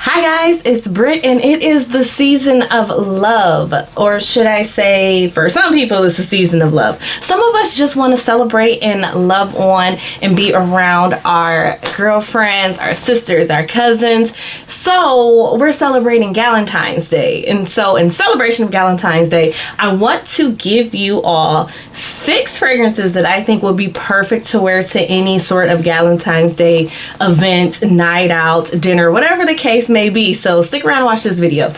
Hi guys, it's Britt and it is the season of love, or should I say for some people it's the season of love. Some of us just want to celebrate and love on and be around our girlfriends, our sisters, our cousins. So we're celebrating Galentine's Day, and so in celebration of Galentine's Day I want to give you all 6 fragrances that I think would be perfect to wear to any sort of Galentine's Day event, night out, dinner, whatever the case may be. So stick around and watch this video.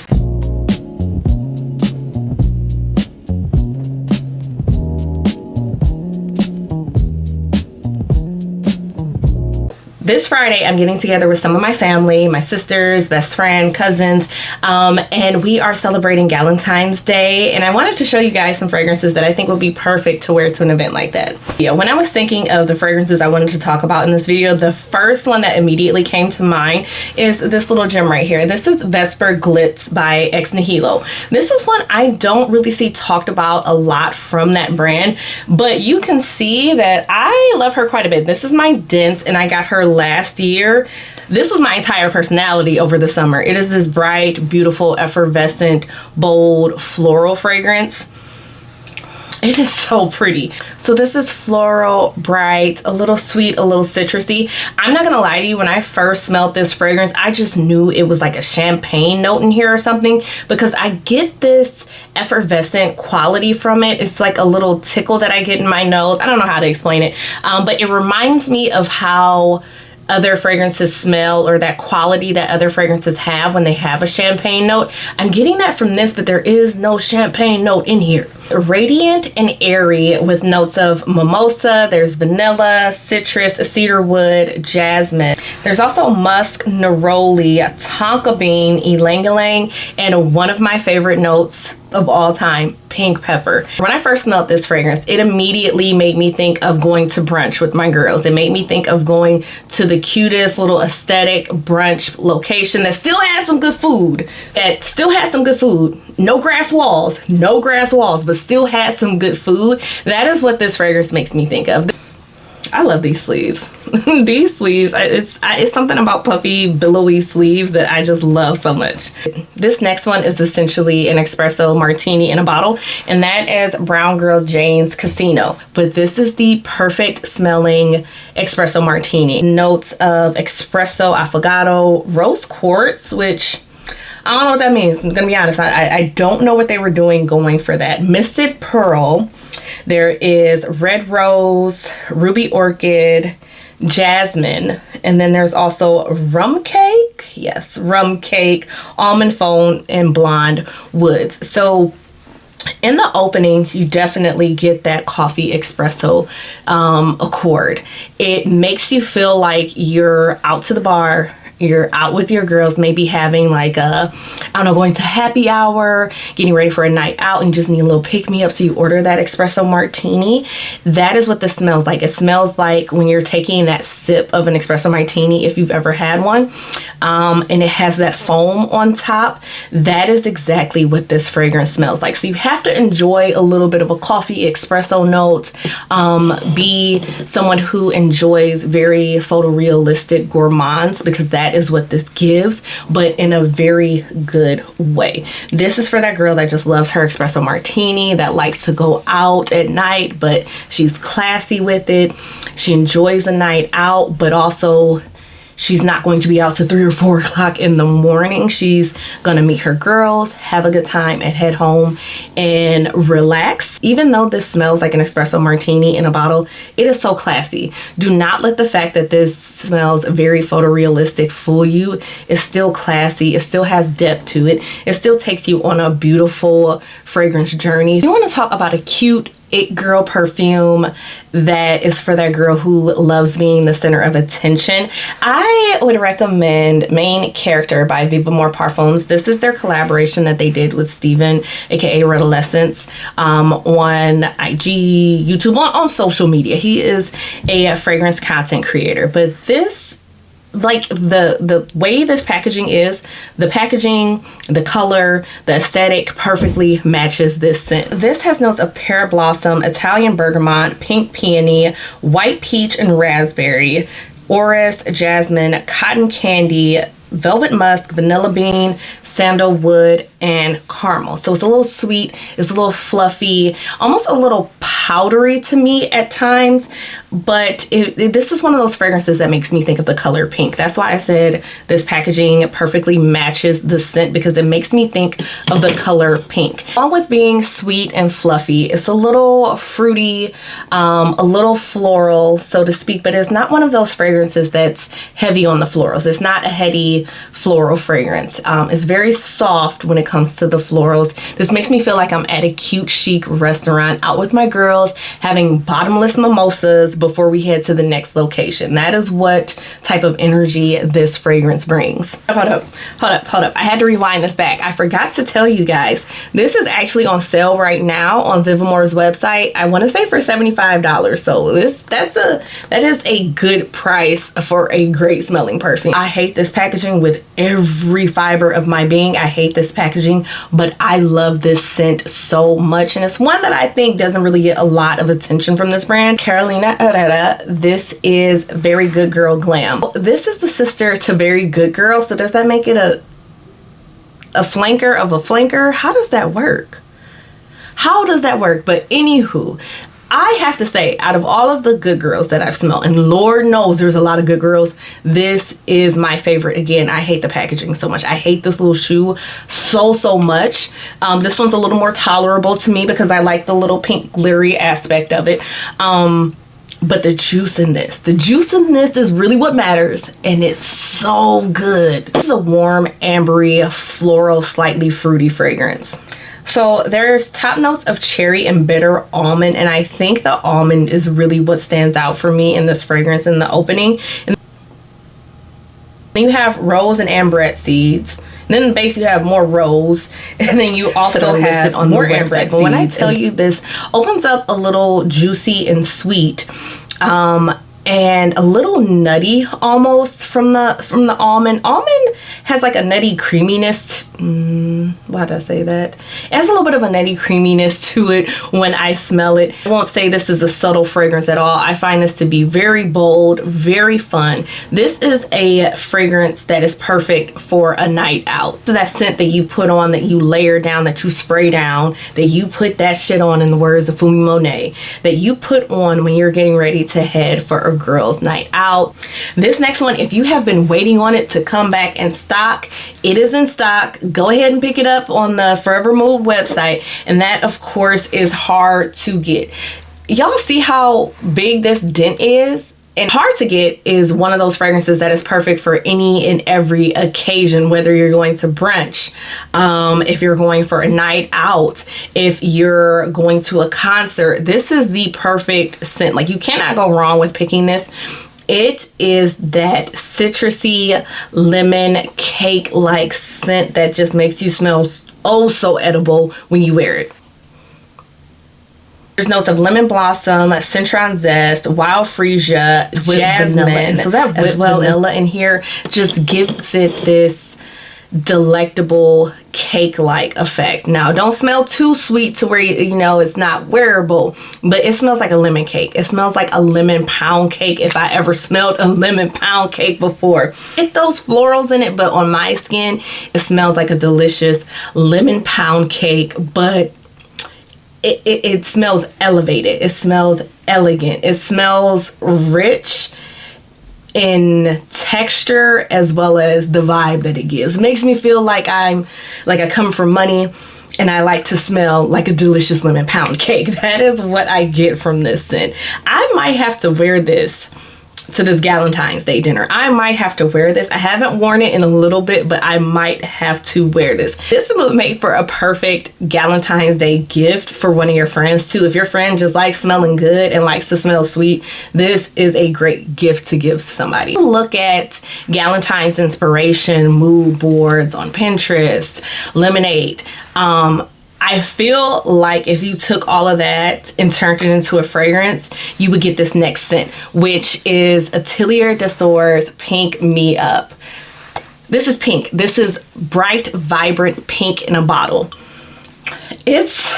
This Friday, I'm getting together with some of my family, my sisters, best friend, cousins, and we are celebrating Galentine's Day. And I wanted to show you guys some fragrances that I think would be perfect to wear to an event like that. Yeah, when I was thinking of the fragrances I wanted to talk about in this video, the first one that immediately came to mind is this little gem right here. This is Vesper Glitz by Nihilo. This is one I don't really see talked about a lot from that brand, but you can see that I love her quite a bit. This is my dense, and I got her last year. This was my entire personality over the summer. It is this bright, beautiful, effervescent, bold, floral fragrance. It is so pretty. So this is floral, bright, a little sweet, a little citrusy. I'm not gonna lie to you, when I first smelled this fragrance, I just knew it was like a champagne note in here or something, because I get this effervescent quality from it. It's like a little tickle that I get in my nose. I don't know how to explain it, but it reminds me of how other fragrances smell, or that quality that other fragrances have when they have a champagne note. I'm getting that from this, but there is no champagne note in here. Radiant and airy with notes of mimosa. There's vanilla, citrus, cedarwood, jasmine. There's also musk, neroli, tonka bean, ylang ylang, and one of my favorite notes of all time, pink pepper. When I first smelled this fragrance, it immediately made me think of going to brunch with my girls. It made me think of going to the cutest little aesthetic brunch location that still has some good food. No grass walls, but still has some good food. That is what this fragrance makes me think of. I love these sleeves. These sleeves, it's something about puffy, billowy sleeves that I just love so much. This next one is essentially an espresso martini in a bottle, and that is Brown Girl Jane's Casino. But this is the perfect smelling espresso martini. Notes of espresso, affogato, rose quartz, which I don't know what that means. I'm gonna be honest, I don't know what they were doing going for that. Misted pearl. There is red rose, ruby orchid, jasmine, and then there's also rum cake. Yes, rum cake, almond foam, and blonde woods. So in the opening, you definitely get that coffee espresso accord. It makes you feel like you're out to the bar, you're out with your girls, maybe having like a, I don't know, going to happy hour, getting ready for a night out, and just need a little pick-me-up, so you order that espresso martini. That is what this smells like. It smells like when you're taking that sip of an espresso martini, if you've ever had one, and it has that foam on top. That is exactly what this fragrance smells like. So you have to enjoy a little bit of a coffee espresso note, be someone who enjoys very photorealistic gourmands, because that is what this gives, but in a very good way. This is for that girl that just loves her espresso martini, that likes to go out at night, but she's classy with it. She enjoys a night out, but also she's not going to be out to 3 or 4 o'clock in the morning. She's gonna meet her girls, have a good time, and head home and relax. Even though this smells like an espresso martini in a bottle, it is so classy. Do not let the fact that this smells very photorealistic fool you. It's still classy. It still has depth to it. It still takes you on a beautiful fragrance journey. You want to talk about a cute it girl perfume that is for that girl who loves being the center of attention, I would recommend Main Character by Vivamor Perfumes. This is their collaboration that they did with Steven, aka Redolescence, on IG, YouTube, on social media. He is a fragrance content creator, but this, like the way this packaging is, the packaging, the color, the aesthetic perfectly matches this scent. This has notes of pear blossom, Italian bergamot, pink peony, white peach and raspberry, orris, jasmine, cotton candy, velvet musk, vanilla bean, sandalwood, and caramel. So it's a little sweet, it's a little fluffy, almost a little powdery to me at times, but this is one of those fragrances that makes me think of the color pink. That's why I said this packaging perfectly matches the scent, because it makes me think of the color pink. Along with being sweet and fluffy, it's a little fruity, a little floral, so to speak, but it's not one of those fragrances that's heavy on the florals. It's not a heady floral fragrance. It's very soft when it comes to the florals. This makes me feel like I'm at a cute chic restaurant out with my girls having bottomless mimosas before we head to the next location. That is what type of energy this fragrance brings. Hold up. I had to rewind this back. I forgot to tell you guys, this is actually on sale right now on Vivamor's website. I want to say for $75. So that is a good price for a great smelling perfume. I hate this packaging with every fiber of my being. I hate this packaging, but I love this scent so much, and it's one that I think doesn't really get a lot of attention from this brand. Carolina Herrera. This is Very Good Girl Glam. This is the sister to Very Good Girl, so does that make it a flanker of a flanker? How does that work? But anywho, I have to say, out of all of the good girls that I've smelled, and Lord knows there's a lot of good girls, this is my favorite. Again, I hate the packaging so much. I hate this little shoe so much. This one's a little more tolerable to me because I like the little pink glittery aspect of it. But the juice in this is really what matters, and it's so good. This is a warm, ambery, floral, slightly fruity fragrance. So there's top notes of cherry and bitter almond, and I think the almond is really what stands out for me in this fragrance in the opening. And then you have rose and amberette seeds. And then in the base you have more rose, and then you also have more amberette seeds. But when I tell you, this opens up a little juicy and sweet, and a little nutty almost from the almond. Almond has like a nutty creaminess. Why did I say that? It has a little bit of a nutty creaminess to it when I smell it. I won't say this is a subtle fragrance at all. I find this to be very bold, very fun. This is a fragrance that is perfect for a night out. So that scent that you put on, that you layer down, that you spray down, that you put that shit on, in the words of Fumi Monet, that you put on when you're getting ready to head for a girls' night out. This next one, if you have been waiting on it to come back in stock, it is in stock. Go ahead and pick it up on the Forvrmood website, and that of course is hard to get. Y'all see how big this dent is? And hard to get is one of those fragrances that is perfect for any and every occasion, whether you're going to brunch, if you're going for a night out, if you're going to a concert. This is the perfect scent. Like, you cannot go wrong with picking this. It is that citrusy lemon cake like scent that just makes you smell oh so edible when you wear it. There's notes of lemon blossom, citron zest, wild freesia, jasmine, so that as well vanilla in here just gives it this delectable cake-like effect. Now, don't smell too sweet to where you know it's not wearable, but it smells like a lemon cake. It smells like a lemon pound cake if I ever smelled a lemon pound cake before. Get those florals in it, but on my skin, it smells like a delicious lemon pound cake, but it smells elevated. It smells elegant. It smells rich in texture as well as the vibe that it gives. It makes me feel like I come for money, and I like to smell like a delicious lemon pound cake. That is what I get from this scent. I might have to wear this to this Galentine's Day dinner. I might have to wear this. I haven't worn it in a little bit, but I might have to wear this. This would make for a perfect Galentine's Day gift for one of your friends too. If your friend just likes smelling good and likes to smell sweet, this is a great gift to give to somebody. Look at Galentine's inspiration mood boards on Pinterest, Lemonade. I feel like if you took all of that and turned it into a fragrance, you would get this next scent, which is Atelier Des Ors Pink Me Up. This is pink. This is bright, vibrant pink in a bottle. It's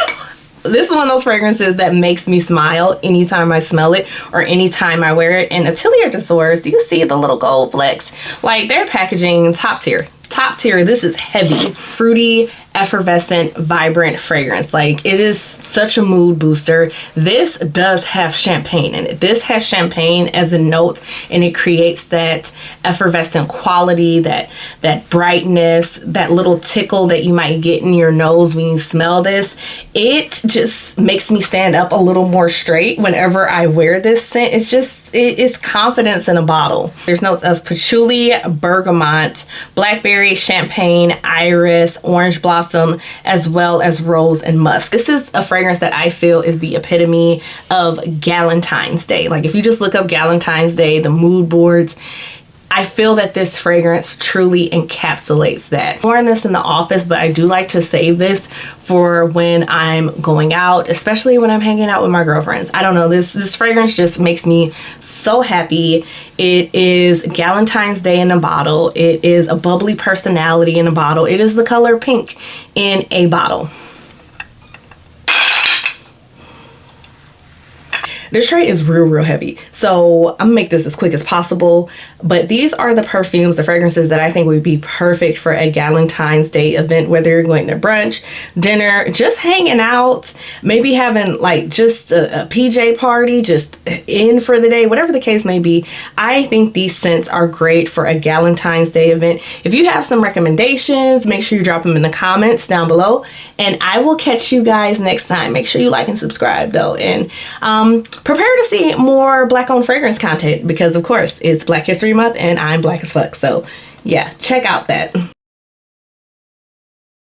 This is one of those fragrances that makes me smile anytime I smell it or anytime I wear it. And Atelier Des Ors, you see the little gold flecks. Like, their packaging, top tier. Top tier. This is heavy, fruity, effervescent, vibrant fragrance. Like, it is such a mood booster. This does have champagne in it. This has champagne as a note, and it creates that effervescent quality, that brightness, that little tickle that you might get in your nose when you smell this. It just makes me stand up a little more straight whenever I wear this scent. It's just, it's confidence in a bottle. There's notes of patchouli, bergamot, blackberry, champagne, iris, orange blossom, as well as rose and musk. This is a fragrance that I feel is the epitome of Galentine's Day. Like, if you just look up Galentine's Day, the mood boards, I feel that this fragrance truly encapsulates that. More on this in the office, but I do like to save this for when I'm going out, especially when I'm hanging out with my girlfriends. I don't know, this fragrance just makes me so happy. It is Galentine's Day in a bottle. It is a bubbly personality in a bottle. It is the color pink in a bottle. This tray is real heavy, so I'm gonna make this as quick as possible. But these are the perfumes, the fragrances that I think would be perfect for a Galentine's Day event, whether you're going to brunch, dinner, just hanging out, maybe having like just a PJ party, just in for the day, whatever the case may be. I think these scents are great for a Galentine's Day event. If you have some recommendations, make sure you drop them in the comments down below, and I will catch you guys next time. Make sure you like and subscribe though, and prepare to see more Black owned fragrance content, because of course it's Black History Month and I'm Black as fuck. So yeah, check out that.